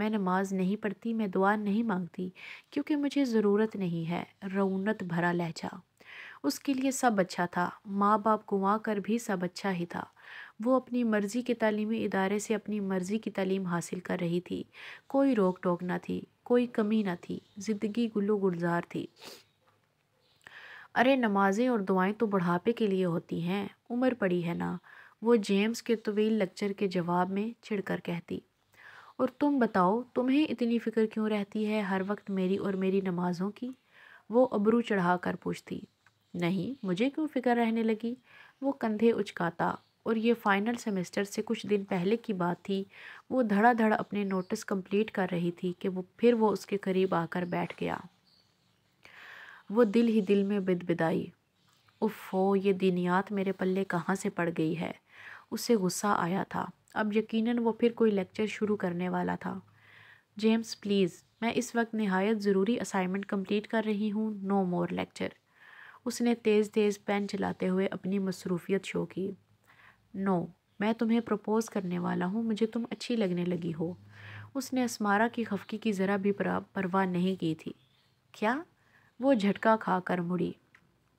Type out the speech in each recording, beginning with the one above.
میں نماز نہیں پڑھتی، میں دعا نہیں مانگتی کیونکہ مجھے ضرورت نہیں ہے۔ رعونت بھرا لہجہ۔ اس کے لیے سب اچھا تھا، ماں باپ گنوا کر بھی سب اچھا ہی تھا۔ وہ اپنی مرضی کے تعلیمی ادارے سے اپنی مرضی کی تعلیم حاصل کر رہی تھی، کوئی روک ٹوک نہ تھی، کوئی کمی نہ تھی، زندگی گلو گلزار تھی۔ ارے نمازیں اور دعائیں تو بڑھاپے کے لیے ہوتی ہیں، عمر پڑی ہے نا، وہ جیمز کے طویل لیکچر کے جواب میں چڑھ کر کہتی۔ اور تم بتاؤ، تمہیں اتنی فکر کیوں رہتی ہے ہر وقت میری اور میری نمازوں کی؟ وہ ابرو چڑھا کر پوچھتی۔ نہیں، مجھے کیوں فکر رہنے لگی؟ وہ کندھے اچکاتا۔ اور یہ فائنل سیمسٹر سے کچھ دن پہلے کی بات تھی۔ وہ دھڑا دھڑ اپنے نوٹس کمپلیٹ کر رہی تھی کہ وہ اس کے قریب آ کر بیٹھ گیا۔ وہ دل ہی دل میں بدبدائی، اوفو، یہ دینیات میرے پلے کہاں سے پڑ گئی ہے۔ اسے غصہ آیا تھا۔ اب یقیناً وہ پھر کوئی لیکچر شروع کرنے والا تھا۔ جیمز پلیز، میں اس وقت نہایت ضروری اسائنمنٹ کمپلیٹ کر رہی ہوں، نو مور لیکچر۔ اس نے تیز تیز پین چلاتے ہوئے اپنی مصروفیت شو کی۔ نو، میں تمہیں پروپوز کرنے والا ہوں، مجھے تم اچھی لگنے لگی ہو۔ اس نے اسمارا کی خفگی کی ذرا بھی پرواہ نہیں کی تھی۔ کیا؟ وہ جھٹکا کھا کر مڑی۔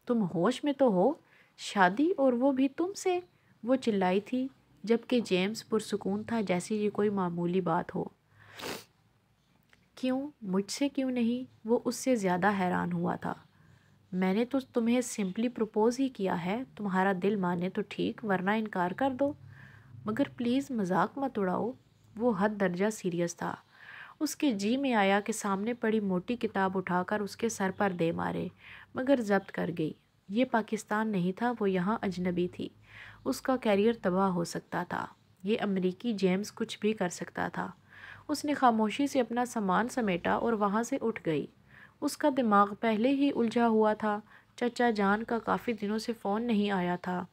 تم ہوش میں تو ہو؟ شادی، اور وہ بھی تم سے؟ وہ چلائی تھی، جبکہ جیمز پرسکون تھا جیسے یہ کوئی معمولی بات ہو۔ کیوں؟ مجھ سے کیوں نہیں؟ وہ اس سے زیادہ حیران ہوا تھا۔ میں نے تو تمہیں سمپلی پروپوز ہی کیا ہے، تمہارا دل مانے تو ٹھیک، ورنہ انکار کر دو۔ مگر پلیز مذاق مت اڑاؤ۔ وہ حد درجہ سیریس تھا۔ اس کے جی میں آیا کہ سامنے پڑی موٹی کتاب اٹھا کر اس کے سر پر دے مارے، مگر ضبط کر گئی۔ یہ پاکستان نہیں تھا، وہ یہاں اجنبی تھی۔ اس کا کیریئر تباہ ہو سکتا تھا۔ یہ امریکی جیمز کچھ بھی کر سکتا تھا۔ اس نے خاموشی سے اپنا سامان سمیٹا اور وہاں سے اٹھ گئی۔ اس کا دماغ پہلے ہی الجھا ہوا تھا۔ چچا جان کا کافی دنوں سے فون نہیں آیا تھا۔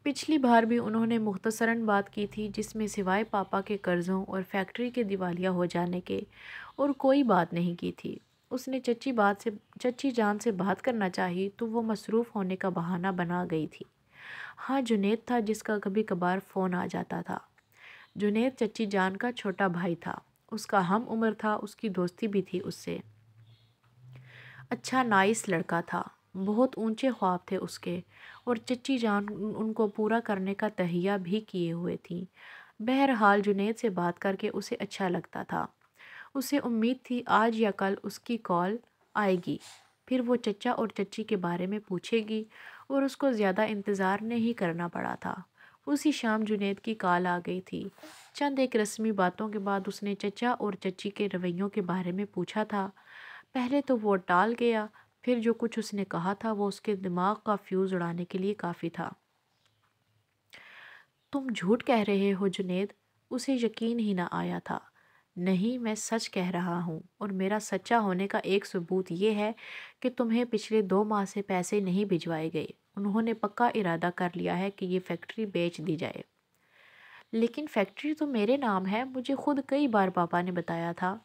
پچھلی بار بھی انہوں نے مختصراً بات کی تھی، جس میں سوائے پاپا کے قرضوں اور فیکٹری کے دیوالیہ ہو جانے کے اور کوئی بات نہیں کی تھی۔ اس نے چچی جان سے بات کرنا چاہی تو وہ مصروف ہونے کا بہانہ بنا گئی تھی۔ ہاں، جنید تھا جس کا کبھی کبھار فون آ جاتا تھا۔ جنید چچی جان کا چھوٹا بھائی تھا، اس کا ہم عمر تھا، اس کی دوستی بھی تھی اس سے۔ اچھا نائس لڑکا تھا، بہت اونچے خواب تھے اس کے، اور چچی جان ان کو پورا کرنے کا تہیہ بھی کیے ہوئے تھیں۔ بہرحال جنید سے بات کر کے اسے اچھا لگتا تھا۔ اسے امید تھی آج یا کل اس کی کال آئے گی، پھر وہ چچا اور چچی کے بارے میں پوچھے گی، اور اس کو زیادہ انتظار نہیں کرنا پڑا تھا۔ اسی شام جنید کی کال آ گئی تھی۔ چند ایک رسمی باتوں کے بعد اس نے چچا اور چچی کے رویوں کے بارے میں پوچھا تھا۔ پہلے تو وہ ٹال گیا، پھر جو کچھ اس نے کہا تھا وہ اس کے دماغ کا فیوز اڑانے کے لیے کافی تھا۔ تم جھوٹ کہہ رہے ہو جنید؟ اسے یقین ہی نہ آیا تھا۔ نہیں، میں سچ کہہ رہا ہوں، اور میرا سچا ہونے کا ایک ثبوت یہ ہے کہ تمہیں پچھلے 2 ماہ سے پیسے نہیں بھجوائے گئے۔ انہوں نے پکا ارادہ کر لیا ہے کہ یہ فیکٹری بیچ دی جائے۔ لیکن فیکٹری تو میرے نام ہے، مجھے خود کئی بار پاپا نے بتایا تھا۔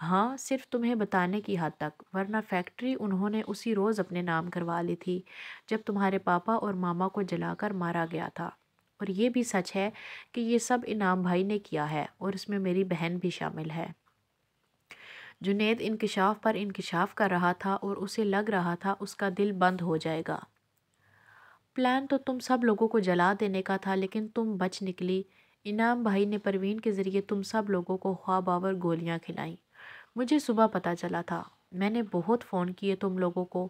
ہاں، صرف تمہیں بتانے کی حد تک، ورنہ فیکٹری انہوں نے اسی روز اپنے نام کروا لی تھی جب تمہارے پاپا اور ماما کو جلا کر مارا گیا تھا۔ اور یہ بھی سچ ہے کہ یہ سب انعام بھائی نے کیا ہے، اور اس میں میری بہن بھی شامل ہے۔ جنید انکشاف پر انکشاف کر رہا تھا اور اسے لگ رہا تھا اس کا دل بند ہو جائے گا۔ پلان تو تم سب لوگوں کو جلا دینے کا تھا، لیکن تم بچ نکلی۔ انعام بھائی نے پروین کے ذریعے تم سب لوگوں کو خواب آور گولیاں کھلائیں۔ مجھے صبح پتہ چلا تھا۔ میں نے بہت فون کیے تم لوگوں کو،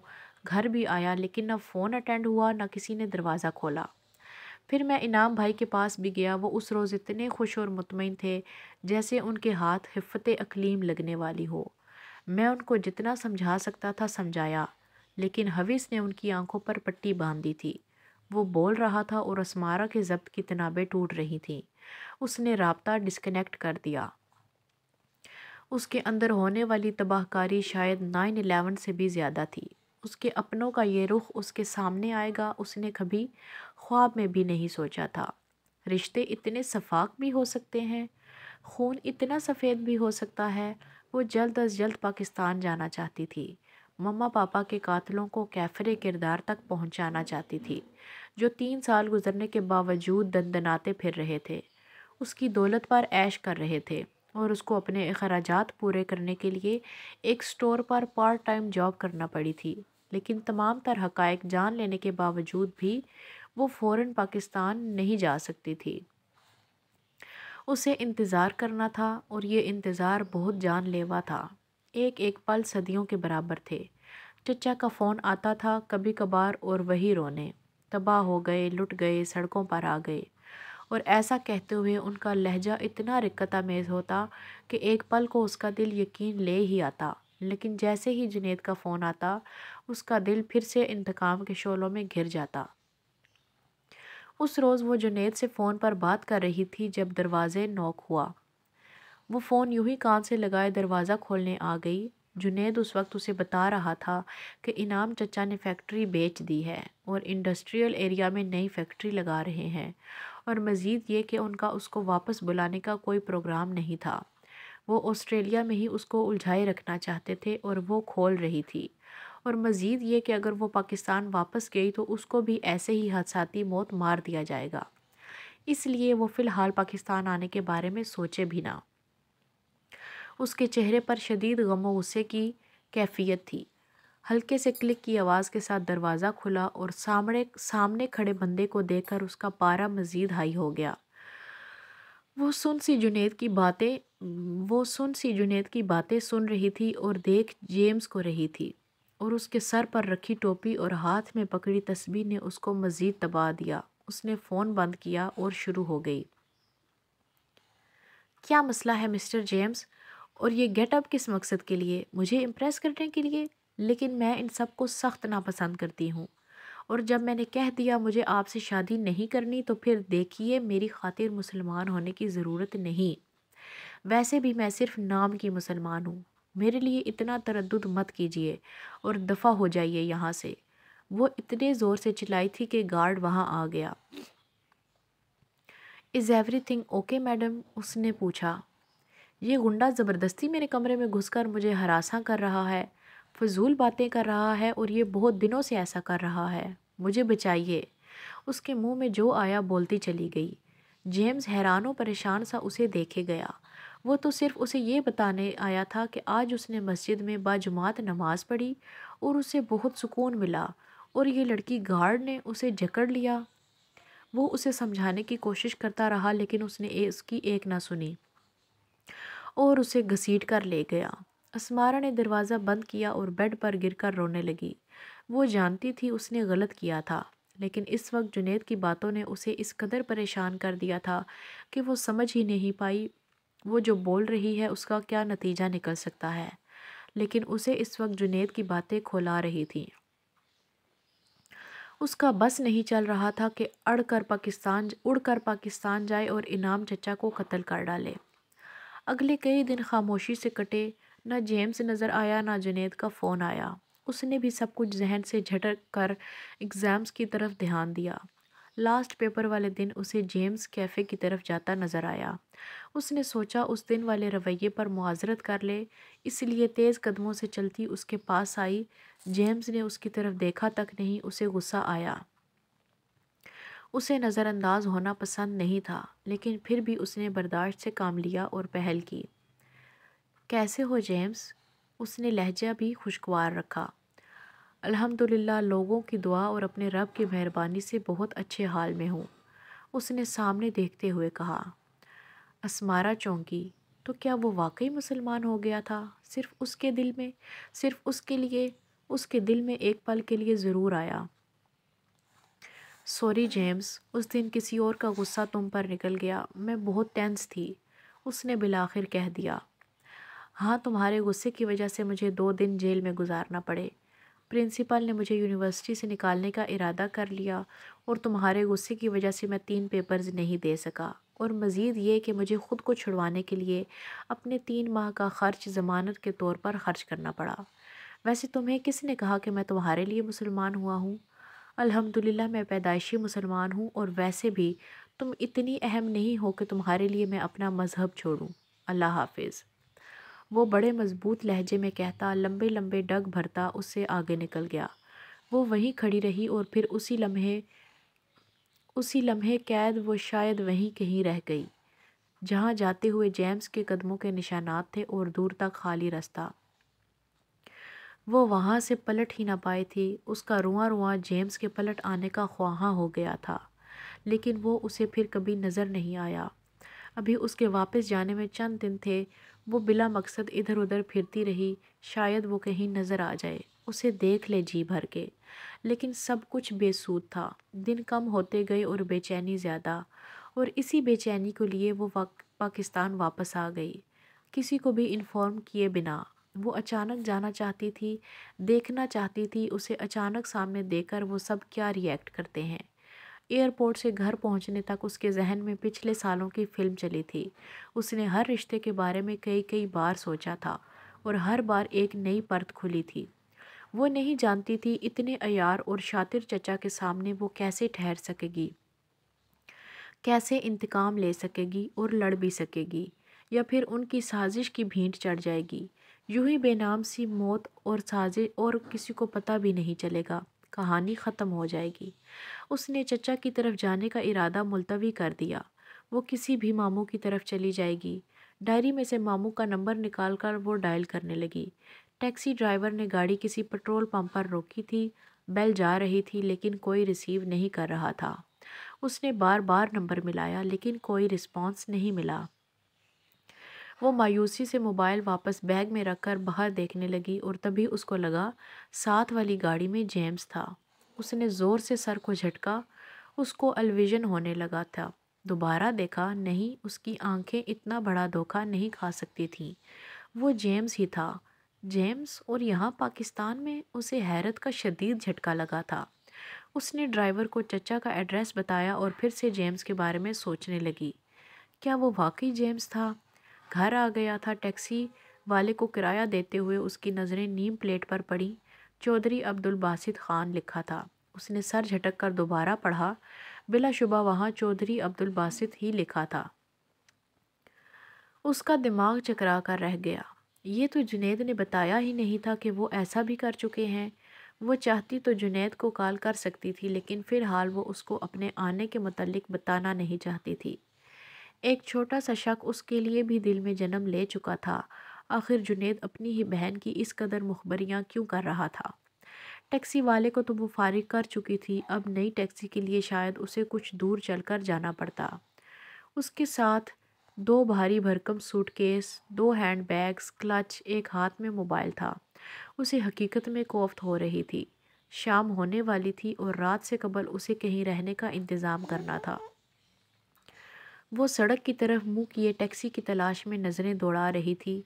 گھر بھی آیا، لیکن نہ فون اٹینڈ ہوا نہ کسی نے دروازہ کھولا۔ پھر میں انعام بھائی کے پاس بھی گیا، وہ اس روز اتنے خوش اور مطمئن تھے جیسے ان کے ہاتھ حفت اقلیم لگنے والی ہو۔ میں ان کو جتنا سمجھا سکتا تھا سمجھایا، لیکن حوث نے ان کی آنکھوں پر پٹی باندھ دی تھی۔ وہ بول رہا تھا اور اسمارا کے ضبط کی تنابیں ٹوٹ رہی تھیں۔ اس نے رابطہ ڈسکنیکٹ کر دیا۔ اس کے اندر ہونے والی تباہ کاری شاید 9/11 سے بھی زیادہ تھی۔ اس کے اپنوں کا یہ رخ اس کے سامنے آئے گا، اس نے کبھی خواب میں بھی نہیں سوچا تھا۔ رشتے اتنے شفاف بھی ہو سکتے ہیں، خون اتنا سفید بھی ہو سکتا ہے۔ وہ جلد از جلد پاکستان جانا چاہتی تھی، مما پاپا کے قاتلوں کو کیفر کردار تک پہنچانا چاہتی تھی، جو 3 سال گزرنے کے باوجود دندناتے پھر رہے تھے، اس کی دولت پر عیش کر رہے تھے، اور اس کو اپنے اخراجات پورے کرنے کے لیے ایک سٹور پر پارٹ ٹائم جاب کرنا پڑی تھی، لیکن تمام تر حقائق جان لینے کے باوجود بھی وہ فوراً پاکستان نہیں جا سکتی تھی۔ اسے انتظار کرنا تھا اور یہ انتظار بہت جان لیوا تھا۔ ایک ایک پل صدیوں کے برابر تھے۔ چچا کا فون آتا تھا کبھی کبھار اور وہی رونے، تباہ ہو گئے، لٹ گئے، سڑکوں پر آ گئے، اور ایسا کہتے ہوئے ان کا لہجہ اتنا رقت آمیز ہوتا کہ ایک پل کو اس کا دل یقین لے ہی آتا، لیکن جیسے ہی جنید کا فون آتا اس کا دل پھر سے انتقام کے شعلوں میں گھر جاتا۔ اس روز وہ جنید سے فون پر بات کر رہی تھی جب دروازے نوک ہوا۔ وہ فون یوں ہی کان سے لگائے دروازہ کھولنے آ گئی۔ جنید اس وقت اسے بتا رہا تھا کہ انعام چچا نے فیکٹری بیچ دی ہے اور انڈسٹریل ایریا میں نئی فیکٹری لگا رہے ہیں، اور مزید یہ کہ ان کا اس کو واپس بلانے کا کوئی پروگرام نہیں تھا۔ وہ آسٹریلیا میں ہی اس کو الجھائے رکھنا چاہتے تھے اور وہ کھول رہی تھی، اور مزید یہ کہ اگر وہ پاکستان واپس گئی تو اس کو بھی ایسے ہی حادثاتی موت مار دیا جائے گا، اس لیے وہ فی الحال پاکستان آنے کے بارے میں سوچے بھی نہ۔ اس کے چہرے پر شدید غم و غصے کی کیفیت تھی۔ ہلکے سے کلک کی آواز کے ساتھ دروازہ کھلا اور سامنے کھڑے بندے کو دیکھ کر اس کا پارا مزید ہائی ہو گیا۔ وہ سن سی جنید کی باتیں سن رہی تھی اور دیکھ جیمز کو رہی تھی، اور اس کے سر پر رکھی ٹوپی اور ہاتھ میں پکڑی تسبیح نے اس کو مزید تباہ دیا۔ اس نے فون بند کیا اور شروع ہو گئی۔ کیا مسئلہ ہے مسٹر جیمز؟ اور یہ گیٹ اپ کس مقصد کے لیے؟ مجھے امپریس کرنے کے لیے؟ لیکن میں ان سب کو سخت ناپسند کرتی ہوں، اور جب میں نے کہہ دیا مجھے آپ سے شادی نہیں کرنی تو پھر دیکھیے میری خاطر مسلمان ہونے کی ضرورت نہیں۔ ویسے بھی میں صرف نام کی مسلمان ہوں۔ میرے لیے اتنا تردد مت کیجیے اور دفع ہو جائیے یہاں سے۔ وہ اتنے زور سے چلائی تھی کہ گارڈ وہاں آ گیا۔ Is everything okay madam? اس نے پوچھا۔ یہ گنڈا زبردستی میرے کمرے میں گھس کر مجھے ہراساں کر رہا ہے، فضول باتیں کر رہا ہے، اور یہ بہت دنوں سے ایسا کر رہا ہے۔ مجھے بچائیے۔ اس کے منہ میں جو آیا بولتی چلی گئی۔ جیمز حیران و پریشان سا اسے دیکھے گیا۔ وہ تو صرف اسے یہ بتانے آیا تھا کہ آج اس نے مسجد میں باجماعت نماز پڑھی اور اسے بہت سکون ملا، اور یہ لڑکی گارڈ نے اسے جکڑ لیا۔ وہ اسے سمجھانے کی کوشش کرتا رہا لیکن اس نے اس کی ایک نہ سنی اور اسے گھسیٹ کر لے گیا۔ اسمارا نے دروازہ بند کیا اور بیڈ پر گر کر رونے لگی۔ وہ جانتی تھی اس نے غلط کیا تھا، لیکن اس وقت جنید کی باتوں نے اسے اس قدر پریشان کر دیا تھا کہ وہ سمجھ ہی نہیں پائی وہ جو بول رہی ہے اس کا کیا نتیجہ نکل سکتا ہے، لیکن اسے اس وقت جنید کی باتیں کھولا رہی تھیں۔ اس کا بس نہیں چل رہا تھا کہ اڑ کر پاکستان جائے اور انعام چچا کو قتل کر ڈالے۔ اگلے کئی دن خاموشی سے کٹے۔ نہ جیمز نظر آیا، نہ جنید کا فون آیا۔ اس نے بھی سب کچھ ذہن سے جھٹک کر ایگزامز کی طرف دھیان دیا۔ لاسٹ پیپر والے دن اسے جیمز کیفے کی طرف جاتا نظر آیا۔ اس نے سوچا اس دن والے رویے پر معذرت کر لے، اس لیے تیز قدموں سے چلتی اس کے پاس آئی۔ جیمز نے اس کی طرف دیکھا تک نہیں۔ اسے غصہ آیا۔ اسے نظر انداز ہونا پسند نہیں تھا، لیکن پھر بھی اس نے برداشت سے کام لیا اور پہل کی۔ کیسے ہو جیمز؟ اس نے لہجہ بھی خوشگوار رکھا۔ الحمدللہ، لوگوں کی دعا اور اپنے رب کی مہربانی سے بہت اچھے حال میں ہوں، اس نے سامنے دیکھتے ہوئے کہا۔ اسمارا چونکی۔ تو کیا وہ واقعی مسلمان ہو گیا تھا؟ صرف اس کے دل میں، صرف اس کے لیے، اس کے دل میں ایک پل کے لیے ضرور آیا۔ سوری جیمز، اس دن کسی اور کا غصہ تم پر نکل گیا، میں بہت ٹینس تھی، اس نے بالآخر کہہ دیا۔ ہاں، تمہارے غصے کی وجہ سے مجھے 2 دن جیل میں گزارنا پڑے۔ پرنسپل نے مجھے یونیورسٹی سے نکالنے کا ارادہ کر لیا، اور تمہارے غصے کی وجہ سے میں 3 پیپرز نہیں دے سکا، اور مزید یہ کہ مجھے خود کو چھڑوانے کے لیے اپنے 3 ماہ کا خرچ ضمانت کے طور پر خرچ کرنا پڑا۔ ویسے تمہیں کس نے کہا کہ میں تمہارے لیے مسلمان ہوا ہوں؟ الحمدللہ میں پیدائشی مسلمان ہوں، اور ویسے بھی تم اتنی اہم نہیں ہو کہ تمہارے لیے میں اپنا مذہب چھوڑوں۔ اللہ حافظ۔ وہ بڑے مضبوط لہجے میں کہتا، لمبے لمبے ڈگ بھرتا اس سے آگے نکل گیا۔ وہ وہیں کھڑی رہی اور پھر اسی لمحے قید وہ شاید وہیں کہیں رہ گئی۔ جہاں جاتے ہوئے جیمز کے قدموں کے نشانات تھے اور دور تک خالی راستہ۔ وہ وہاں سے پلٹ ہی نہ پائی تھی۔ اس کا رواں رواں جیمز کے پلٹ آنے کا خواہاں ہو گیا تھا، لیکن وہ اسے پھر کبھی نظر نہیں آیا۔ ابھی اس کے واپس جانے میں چند دن تھے۔ وہ بلا مقصد ادھر ادھر پھرتی رہی، شاید وہ کہیں نظر آ جائے، اسے دیکھ لے جی بھر کے۔ لیکن سب کچھ بے سود تھا۔ دن کم ہوتے گئے اور بے چینی زیادہ، اور اسی بے چینی کو لیے وہ پاکستان واپس آ گئی، کسی کو بھی انفارم کیے بنا۔ وہ اچانک جانا چاہتی تھی، دیکھنا چاہتی تھی اسے اچانک سامنے دیکھ کر وہ سب کیا ری ایکٹ کرتے ہیں۔ ایئرپورٹ سے گھر پہنچنے تک اس کے ذہن میں پچھلے سالوں کی فلم چلی تھی۔ اس نے ہر رشتے کے بارے میں کئی بار سوچا تھا، اور ہر بار ایک نئی پرت کھلی تھی۔ وہ نہیں جانتی تھی اتنے عیار اور شاطر چچا کے سامنے وہ کیسے ٹھہر سکے گی، کیسے انتقام لے سکے گی اور لڑ بھی سکے گی، یا پھر ان کی سازش کی بھینٹ چڑھ جائے گی۔ یوں ہی بے نام سی موت اور سازش، اور کسی کو پتہ بھی نہیں چلے گا، کہانی ختم ہو جائے گی۔ اس نے چچا کی طرف جانے کا ارادہ ملتوی کر دیا۔ وہ کسی بھی ماموں کی طرف چلی جائے گی۔ ڈائری میں سے ماموں کا نمبر نکال کر وہ ڈائل کرنے لگی۔ ٹیکسی ڈرائیور نے گاڑی کسی پیٹرول پمپ پر روکی تھی۔ بیل جا رہی تھی لیکن کوئی ریسیو نہیں کر رہا تھا۔ اس نے بار بار نمبر ملایا لیکن کوئی رسپانس نہیں ملا۔ وہ مایوسی سے موبائل واپس بیگ میں رکھ کر باہر دیکھنے لگی، اور تبھی اس کو لگا ساتھ والی گاڑی میں جیمز تھا۔ اس نے زور سے سر کو جھٹکا، اس کو الویژن ہونے لگا تھا۔ دوبارہ دیکھا، نہیں، اس کی آنکھیں اتنا بڑا دھوکہ نہیں کھا سکتی تھیں۔ وہ جیمز ہی تھا۔ جیمز، اور یہاں پاکستان میں؟ اسے حیرت کا شدید جھٹکا لگا تھا۔ اس نے ڈرائیور کو چچا کا ایڈریس بتایا اور پھر سے جیمز کے بارے میں سوچنے لگی۔ کیا وہ واقعی جیمز تھا؟ گھر آ گیا تھا۔ ٹیکسی والے کو کرایہ دیتے ہوئے اس کی نظریں نیم پلیٹ پر پڑیں۔ چودھری عبدالباسط خان لکھا تھا۔ اس نے سر جھٹک کر دوبارہ پڑھا۔ بلا شبہ وہاں چودھری عبدالباسط ہی لکھا تھا۔ اس کا دماغ چکرا کر رہ گیا۔ یہ تو جنید نے بتایا ہی نہیں تھا کہ وہ ایسا بھی کر چکے ہیں۔ وہ چاہتی تو جنید کو کال کر سکتی تھی، لیکن فی الحال وہ اس کو اپنے آنے کے متعلق بتانا نہیں چاہتی تھی۔ ایک چھوٹا سا شک اس کے لیے بھی دل میں جنم لے چکا تھا۔ آخر جنید اپنی ہی بہن کی اس قدر مخبریاں کیوں کر رہا تھا؟ ٹیکسی والے کو تو وہ فارغ کر چکی تھی، اب نئی ٹیکسی کے لیے شاید اسے کچھ دور چل کر جانا پڑتا۔ اس کے ساتھ 2 بھاری بھرکم suitcase, 2 handbags, clutch, ایک ہاتھ میں موبائل تھا۔ اسے حقیقت میں کوفت ہو رہی تھی۔ شام ہونے والی تھی اور رات سے قبل اسے کہیں رہنے کا انتظام کرنا تھا۔ وہ سڑک کی طرف منہ کیے ٹیکسی کی تلاش میں نظریں دوڑا رہی تھی۔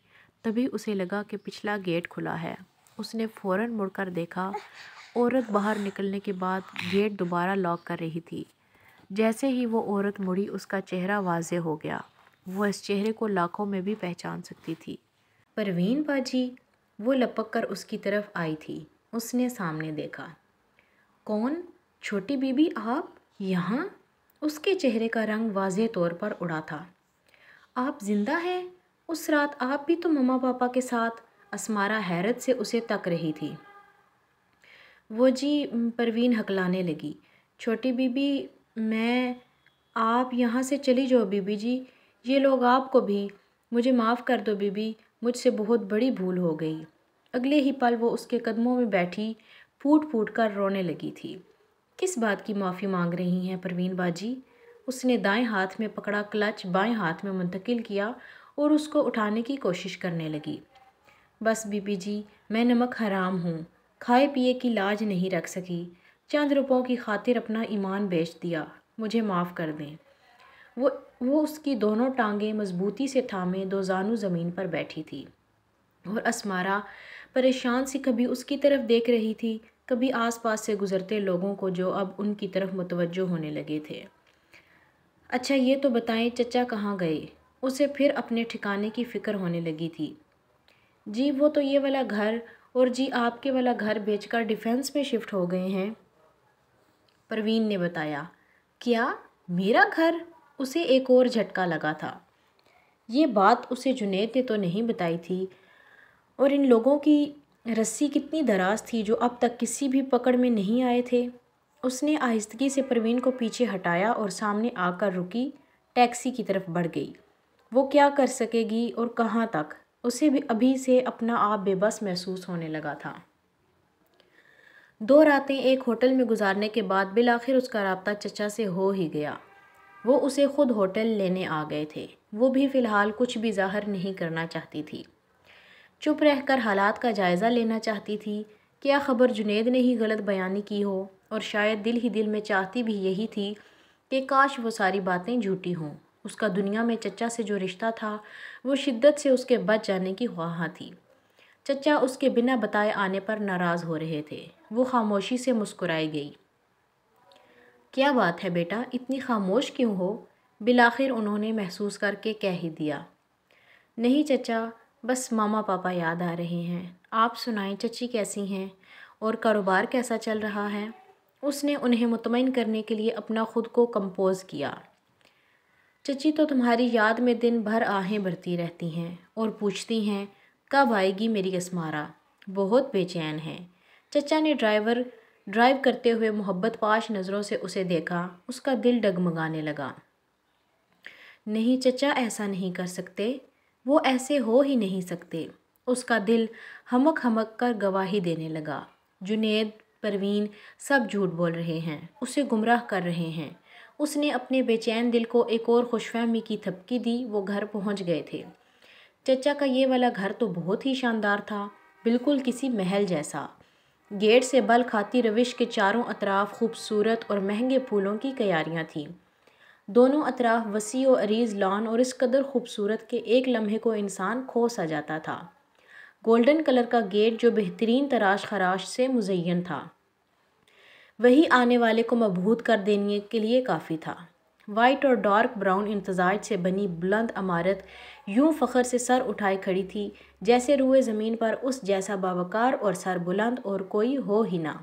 تبھی اسے لگا کہ پچھلا گیٹ کھلا ہے۔ اس نے فوراً مڑ کر دیکھا۔ عورت باہر نکلنے کے بعد گیٹ دوبارہ لاک کر رہی تھی۔ جیسے ہی وہ عورت مڑی، اس کا چہرہ واضح ہو گیا۔ وہ اس چہرے کو لاکھوں میں بھی پہچان سکتی تھی۔ پروین باجی، وہ لپک کر اس کی طرف آئی تھی۔ اس نے سامنے دیکھا۔ کون؟ چھوٹی بی بی، آپ یہاں؟ اس کے چہرے کا رنگ واضح طور پر اڑا تھا۔ آپ زندہ ہیں؟ اس رات آپ بھی تو مما پاپا کے ساتھ؟ اسمارا حیرت سے اسے تک رہی تھی۔ وہ جی، پروین ہکلانے لگی۔ چھوٹی بی بی، میں… آپ یہاں سے چلی جاؤ بی بی جی، یہ لوگ آپ کو بھی… مجھے معاف کر دو بی بی، مجھ سے بہت بڑی بھول ہو گئی۔ اگلے ہی پل وہ اس کے قدموں میں بیٹھی پھوٹ پھوٹ کر رونے لگی تھی۔ کس بات کی معافی مانگ رہی ہیں پروین باجی؟ اس نے دائیں ہاتھ میں پکڑا کلچ بائیں ہاتھ میں منتقل کیا اور اس کو اٹھانے کی کوشش کرنے لگی۔ بس بی بی جی، میں نمک حرام ہوں، کھائے پیے کی لاج نہیں رکھ سکی، چند روپوں کی خاطر اپنا ایمان بیچ دیا، مجھے معاف کر دیں۔ وہ اس کی دونوں ٹانگیں مضبوطی سے تھامے 2 زانو زمین پر بیٹھی تھی، اور اسمارا پریشان سی کبھی اس کی طرف دیکھ رہی تھی، کبھی آس پاس سے گزرتے لوگوں کو جو اب ان کی طرف متوجہ ہونے لگے تھے۔ اچھا یہ تو بتائیں چچا کہاں گئے؟ اسے پھر اپنے ٹھکانے کی فکر ہونے لگی تھی۔ جی وہ تو یہ والا گھر اور جی آپ کے والا گھر بیچ کر ڈیفینس میں شفٹ ہو گئے ہیں، پروین نے بتایا۔ کیا؟ میرا گھر؟ اسے ایک اور جھٹکا لگا تھا۔ یہ بات اسے جنید نے تو نہیں بتائی تھی، اور ان لوگوں کی رسی کتنی دراز تھی جو اب تک کسی بھی پکڑ میں نہیں آئے تھے۔ اس نے آہستگی سے پروین کو پیچھے ہٹایا اور سامنے آ کر رکی ٹیکسی کی طرف بڑھ گئی۔ وہ کیا کر سکے گی اور کہاں تک؟ اسے بھی ابھی سے اپنا آپ بے بس محسوس ہونے لگا تھا۔ 2 راتیں ایک ہوٹل میں گزارنے کے بعد بالآخر اس کا رابطہ چچا سے ہو ہی گیا۔ وہ اسے خود ہوٹل لینے آ گئے تھے۔ وہ بھی فی الحال کچھ بھی ظاہر نہیں کرنا چاہتی تھی، چپ رہ کر حالات کا جائزہ لینا چاہتی تھی۔ کیا خبر جنید نے ہی غلط بیانی کی ہو، اور شاید دل ہی دل میں چاہتی بھی یہی تھی کہ کاش وہ ساری باتیں جھوٹی ہوں۔ اس کا دنیا میں چچا سے جو رشتہ تھا وہ شدت سے اس کے بچ جانے کی خواہاں تھی۔ چچا اس کے بنا بتائے آنے پر ناراض ہو رہے تھے۔ وہ خاموشی سے مسکرائی گئی۔ کیا بات ہے بیٹا، اتنی خاموش کیوں ہو؟ بالآخر انہوں نے محسوس کر کے کہہ ہی دیا۔ نہیں چچا، بس ماما پاپا یاد آ رہے ہیں۔ آپ سنائیں، چچی کیسی ہیں اور کاروبار کیسا چل رہا ہے؟ اس نے انہیں مطمئن کرنے کے لیے اپنا خود کو کمپوز کیا۔ چچی تو تمہاری یاد میں دن بھر آہیں بھرتی رہتی ہیں اور پوچھتی ہیں کب آئے گی میری اسمارا۔ بہت بے چین ہیں۔ چچا نے ڈرائیو کرتے ہوئے محبت پاش نظروں سے اسے دیکھا۔ اس کا دل ڈگمگانے لگا۔ نہیں چچا، ایسا نہیں کر سکتے، وہ ایسے ہو ہی نہیں سکتے۔ اس کا دل ہمک ہمک کر گواہی دینے لگا۔ جنید، پروین سب جھوٹ بول رہے ہیں، اسے گمراہ کر رہے ہیں۔ اس نے اپنے بے چین دل کو ایک اور خوش فہمی کی تھپکی دی۔ وہ گھر پہنچ گئے تھے۔ چچا کا یہ والا گھر تو بہت ہی شاندار تھا، بالکل کسی محل جیسا۔ گیٹ سے بل کھاتی روش کے چاروں اطراف خوبصورت اور مہنگے پھولوں کی کیاریاں تھیں۔ دونوں اطراف وسیع و عریض لان اور اس قدر خوبصورت کہ ایک لمحے کو انسان کھو سا جاتا تھا۔ گولڈن کلر کا گیٹ جو بہترین تراش خراش سے مزین تھا، وہی آنے والے کو مبہوت کر دینے کے لیے کافی تھا۔ وائٹ اور ڈارک براؤن امتزاج سے بنی بلند عمارت یوں فخر سے سر اٹھائے کھڑی تھی جیسے روئے زمین پر اس جیسا باوقار اور سر بلند اور کوئی ہو ہی نہ۔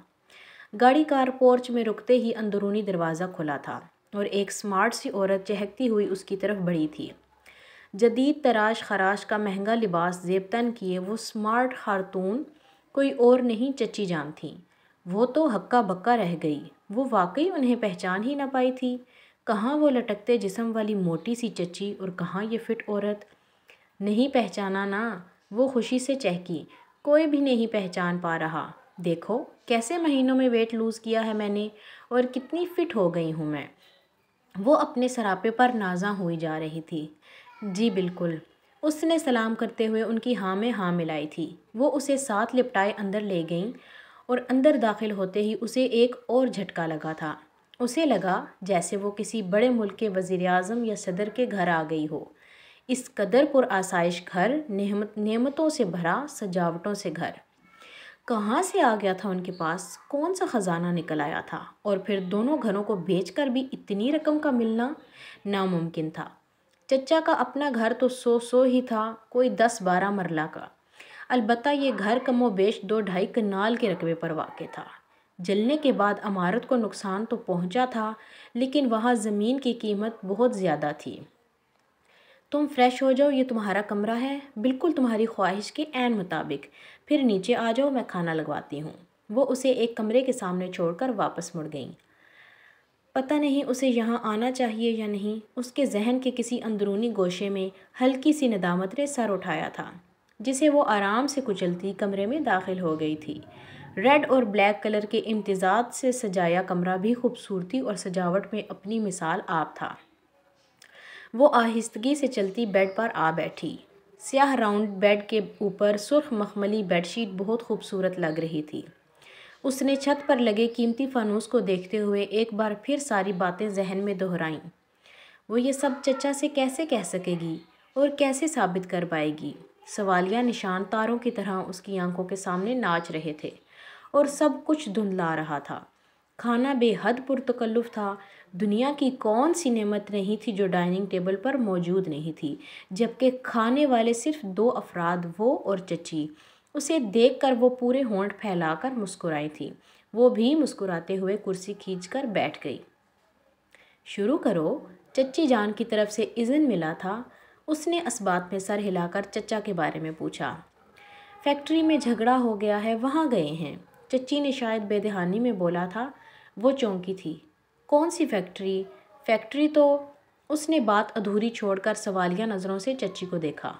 گاڑی کار پورچ میں رکتے ہی اندرونی دروازہ کھلا تھا اور ایک سمارٹ سی عورت چہکتی ہوئی اس کی طرف بڑھی تھی۔ جدید تراش خراش کا مہنگا لباس زیب تن کیے وہ سمارٹ خاتون کوئی اور نہیں چچی جان تھیں۔ وہ تو ہکا بکا رہ گئی۔ وہ واقعی انہیں پہچان ہی نہ پائی تھی۔ کہاں وہ لٹکتے جسم والی موٹی سی چچی اور کہاں یہ فٹ عورت؟ نہیں پہچانا نا؟ وہ خوشی سے چہکی۔ کوئی بھی نہیں پہچان پا رہا۔ دیکھو کیسے مہینوں میں ویٹ لوز کیا ہے میں نے، اور کتنی فٹ ہو گئی ہوں میں۔ وہ اپنے سراپے پر نازاں ہوئی جا رہی تھی۔ جی بالکل، اس نے سلام کرتے ہوئے ان کی ہاں میں ہاں ملائی تھی۔ وہ اسے ساتھ لپٹائے اندر لے گئیں اور اندر داخل ہوتے ہی اسے ایک اور جھٹکا لگا تھا۔ اسے لگا جیسے وہ کسی بڑے ملک کے وزیر اعظم یا صدر کے گھر آ گئی ہو۔ اس قدر پر آسائش گھر، نعمتوں سے بھرا، سجاوٹوں سے گھر، کہاں سے آ گیا تھا ان کے پاس؟ کون سا خزانہ نکل آیا تھا؟ اور پھر دونوں گھروں کو بیچ کر بھی اتنی رقم کا ملنا ناممکن تھا۔ چچا کا اپنا گھر تو 100 ہی تھا، کوئی 10-12 مرلہ کا۔ البتہ یہ گھر کم و بیش 2-2.5 کنال کے رقبے پر واقع تھا۔ جلنے کے بعد عمارت کو نقصان تو پہنچا تھا، لیکن وہاں زمین کی قیمت بہت زیادہ تھی۔ تم فریش ہو جاؤ، یہ تمہارا کمرہ ہے، بالکل تمہاری خواہش کے عین مطابق۔ پھر نیچے آ جاؤ، میں کھانا لگواتی ہوں۔ وہ اسے ایک کمرے کے سامنے چھوڑ کر واپس مڑ گئیں۔ پتہ نہیں اسے یہاں آنا چاہیے یا نہیں۔ اس کے ذہن کے کسی اندرونی گوشے میں ہلکی سی ندامت نے سر اٹھایا تھا، جسے وہ آرام سے کچلتی کمرے میں داخل ہو گئی تھی۔ ریڈ اور بلیک کلر کے امتزاج سے سجایا کمرہ بھی خوبصورتی اور سجاوٹ میں اپنی مثال آپ تھا۔ وہ آہستگی سے چلتی بیڈ پر آ بیٹھی۔ سیاہ راؤنڈ بیڈ کے اوپر سرخ مخملی بیڈ شیٹ بہت خوبصورت لگ رہی تھی۔ اس نے چھت پر لگے قیمتی فانوس کو دیکھتے ہوئے ایک بار پھر ساری باتیں ذہن میں دہرائیں۔ وہ یہ سب چچا سے کیسے کہہ سکے گی اور کیسے ثابت کر پائے گی؟ سوالیہ نشان تاروں کی طرح اس کی آنکھوں کے سامنے ناچ رہے تھے اور سب کچھ دھندلا رہا تھا۔ کھانا بے حد پرتکلف تھا۔ دنیا کی کون سی نعمت نہیں تھی جو ڈائننگ ٹیبل پر موجود نہیں تھی، جبکہ کھانے والے صرف 2 افراد، وہ اور چچی۔ اسے دیکھ کر وہ پورے ہونٹ پھیلا کر مسکرائی تھی۔ وہ بھی مسکراتے ہوئے کرسی کھینچ کر بیٹھ گئی۔ شروع کرو، چچی جان کی طرف سے اذن ملا تھا۔ اس نے اس بات میں سر ہلا کر چچا کے بارے میں پوچھا۔ فیکٹری میں جھگڑا ہو گیا ہے، وہاں گئے ہیں۔ چچی نے شاید بے دہانی میں بولا تھا۔ وہ چونکی تھی۔ کون سی فیکٹری؟ فیکٹری تو اس نے بات ادھوری چھوڑ کر سوالیہ نظروں سے چچی کو دیکھا۔